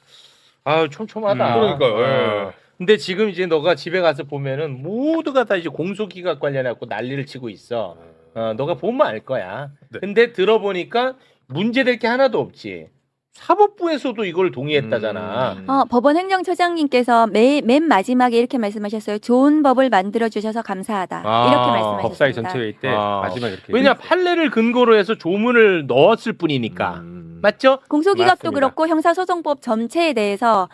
아, 촘촘하다. 그러니까요. 예. 근데 지금 이제 너가 집에 가서 보면은 모두가 다 이제 공소기각 관련해갖고 난리를 치고 있어. 너가 보면 알 거야. 네. 근데 들어보니까 문제될 게 하나도 없지. 사법부에서도 이걸 동의했다잖아. 법원 행정처장님께서 맨 마지막에 이렇게 말씀하셨어요. 좋은 법을 만들어 주셔서 감사하다. 이렇게 말씀하셨습니다. 법사위 전체회의 때 마지막 이렇게 왜냐 판례를 근거로 해서 조문을 넣었을 뿐이니까. 맞죠? 공소기각도 맞습니다. 그렇고 형사소송법 전체에 대해서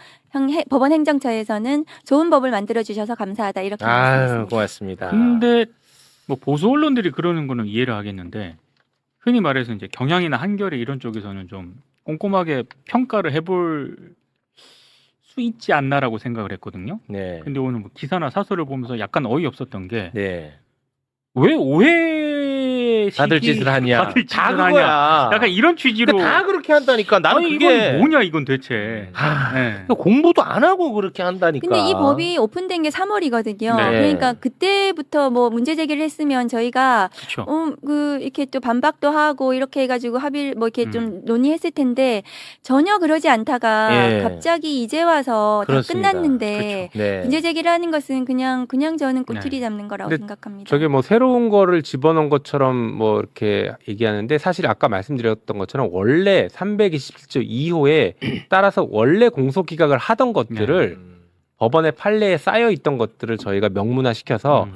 법원 행정처에서는 좋은 법을 만들어 주셔서 감사하다 이렇게 아유, 말씀하셨습니다. 고맙습니다. 근데 뭐 보수 언론들이 그러는 거는 이해를 하겠는데 흔히 말해서 이제 경향이나 한겨레 이런 쪽에서는 좀 꼼꼼하게 평가를 해볼 수 있지 않나라고 생각을 했거든요. 네. 근데 오늘 뭐 기사나 사설을 보면서 약간 어이없었던 게 네. 왜 오해 다들 짓을 하냐. 다들 다 짓을 하냐. 그거야. 약간 이런 취지로 그러니까 다 그렇게 한다니까. 나는 아니 그게 이건 뭐냐 이건 대체. 하, 네. 공부도 안 하고 그렇게 한다니까. 근데 이 법이 오픈된 게 3월이거든요. 네. 그러니까 그때부터 뭐 문제 제기를 했으면 저희가 그렇죠. 이렇게 또 반박도 하고 이렇게 해가지고 합의를 뭐 이렇게 좀 논의했을 텐데 전혀 그러지 않다가 예. 갑자기 이제 와서 그렇습니다. 다 끝났는데 네. 문제 제기를 하는 것은 그냥 저는 꼬투리 잡는 거라고 근데 생각합니다. 저게 뭐 새로운 거를 집어넣은 것처럼 뭐 이렇게 얘기하는데 사실 아까 말씀드렸던 것처럼 원래 327조 2호에 따라서 원래 공소기각을 하던 것들을 법원의 판례에 쌓여 있던 것들을 저희가 명문화시켜서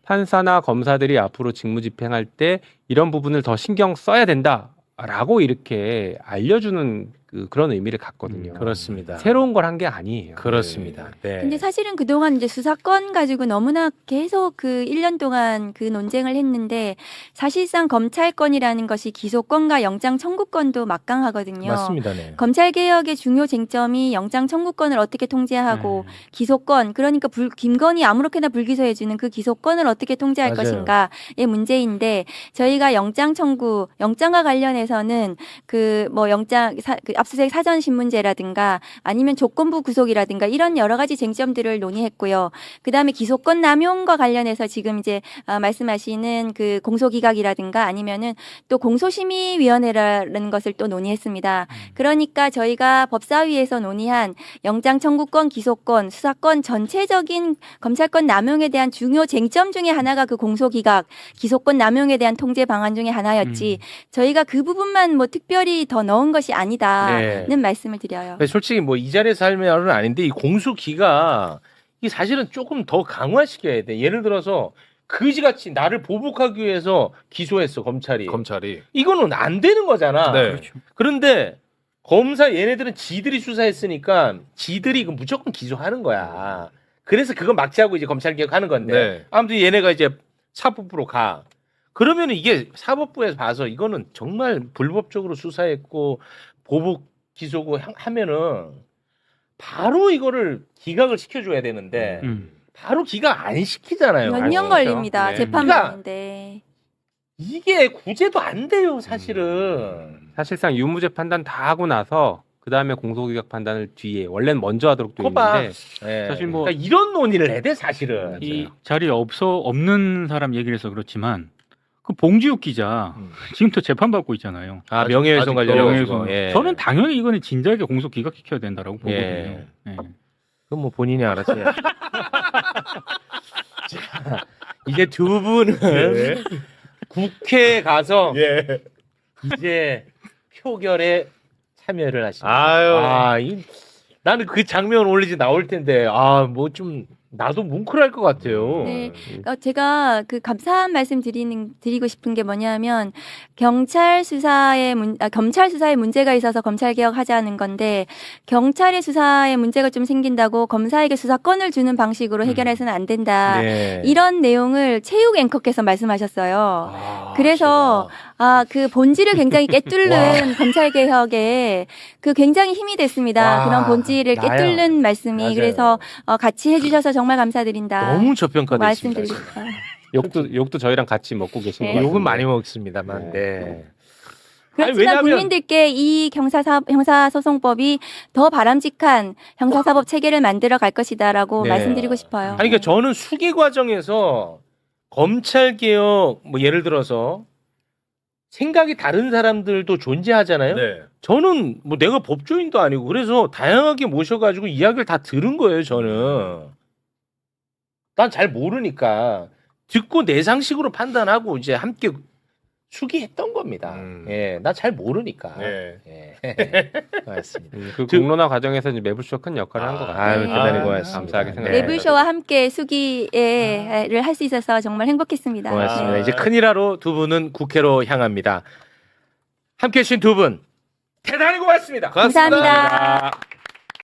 판사나 검사들이 앞으로 직무집행할 때 이런 부분을 더 신경 써야 된다라고 이렇게 알려주는 그런 의미를 갖거든요. 그렇습니다. 새로운 걸 한 게 아니에요. 그렇습니다. 네. 근데 사실은 그동안 이제 수사건 가지고 너무나 계속 그 1년 동안 그 논쟁을 했는데 사실상 검찰권이라는 것이 기소권과 영장 청구권도 막강하거든요. 맞습니다. 네. 검찰 개혁의 중요 쟁점이 영장 청구권을 어떻게 통제하고 기소권 그러니까 김건희 아무렇게나 불기소해주는 그 기소권을 어떻게 통제할 맞아요. 것인가의 문제인데 저희가 영장 청구 영장과 관련해서는 그 뭐 영장 압수수색 사전 신문제라든가 아니면 조건부 구속이라든가 이런 여러 가지 쟁점들을 논의했고요. 그다음에 기소권 남용과 관련해서 지금 이제 말씀하시는 그 공소기각이라든가 아니면은 또 공소심의위원회라는 것을 또 논의했습니다. 그러니까 저희가 법사위에서 논의한 영장 청구권, 기소권, 수사권 전체적인 검찰권 남용에 대한 중요 쟁점 중에 하나가 그 공소기각, 기소권 남용에 대한 통제 방안 중에 하나였지. 저희가 그 부분만 뭐 특별히 더 넣은 것이 아니다는 네. 말씀을 드려요. 솔직히 뭐 이 자리에서 할 말은 아닌데 이 공수기가 이 사실은 조금 더 강화시켜야 돼. 예를 들어서 그지같이 나를 보복하기 위해서 기소했어 검찰이. 검찰이. 이거는 안 되는 거잖아. 네. 그렇죠. 그런데 검사 얘네들은 지들이 수사했으니까 지들이 그 무조건 기소하는 거야. 그래서 그거 막지하고 이제 검찰 개혁하는 건데 네. 아무튼 얘네가 이제 사법부로 가. 그러면 이게 사법부에서 봐서 이거는 정말 불법적으로 수사했고 보복 기소고 하면은 바로 이거를 기각을 시켜줘야 되는데 바로 기각 안 시키잖아요. 몇 년 알겠죠. 걸립니다. 네. 재판하는데. 이게 구제도 안 돼요, 사실은. 사실상 유무죄 판단 다 하고 나서 그 다음에 공소기각 판단을 뒤에 원래는 먼저 하도록 돼 거봐. 있는데 예. 사실 뭐- 그러니까 이런 논의를 해야 돼, 사실은. 이 자리에 없는 사람 얘기를 해서 그렇지만 그 봉지욱 기자 지금도 재판받고 있잖아요. 아, 명예훼손 아직도 관련해서. 명예훼손. 예. 저는 당연히 이거는 진작에 공소 기각시켜야 된다라고 보거든요. 예. 예. 그건 뭐 본인이 알아서 해야지. 자, 이제 두 분은 국회에 가서 이제 표결에 참여를 하십니다. 아유. 나는 그 장면 올리지 나올 텐데 뭐 좀 나도 뭉클할 것 같아요. 네. 제가 그 감사한 말씀 드리고 싶은 게 뭐냐면 검찰 수사에 문제가 있어서 검찰 개혁하자는 건데 경찰의 수사에 문제가 좀 생긴다고 검사에게 수사권을 주는 방식으로 해결해서는 안 된다. 네. 이런 내용을 체육 앵커께서 말씀하셨어요. 그래서 그 본질을 굉장히 깨뚫는 검찰 개혁에 그 굉장히 힘이 됐습니다. 와, 그런 본질을 나요. 깨뚫는 말씀이 맞아요. 그래서 같이 해주셔서 정말 감사드린다. 너무 저평가됐습니다. 말씀드리고 싶어요. 욕도 저희랑 같이 먹고 계신 네. 것 같아요. 욕은 많이 먹습니다만. 네. 그렇지만 왜냐하면- 국민들께 이 형사소송법이 더 바람직한 형사사법 체계를 만들어 갈 것이다라고 네. 말씀드리고 싶어요. 아니 그러니까 저는 수기 과정에서 검찰 개혁 뭐 예를 들어서 생각이 다른 사람들도 존재하잖아요. 네. 저는 뭐 내가 법조인도 아니고 그래서 다양하게 모셔가지고 이야기를 다 들은 거예요. 저는 난 잘 모르니까 듣고 내 상식으로 판단하고 이제 함께 수기했던 겁니다. 예, 나 잘 모르니까. 네. 예, 맞습니다. 그 공론화 과정에서 이제 매불쇼가 큰 역할을 한 것 같아요. 아유, 대단히 아, 고맙습니다. 감사하게 네. 생각합니다. 매불쇼와 함께 수기를 할 수 있어서 정말 행복했습니다. 고맙습니다. 네. 이제 큰일하로 두 분은 국회로 향합니다. 함께 해주신 두 분 대단히 고맙습니다. 감사합니다.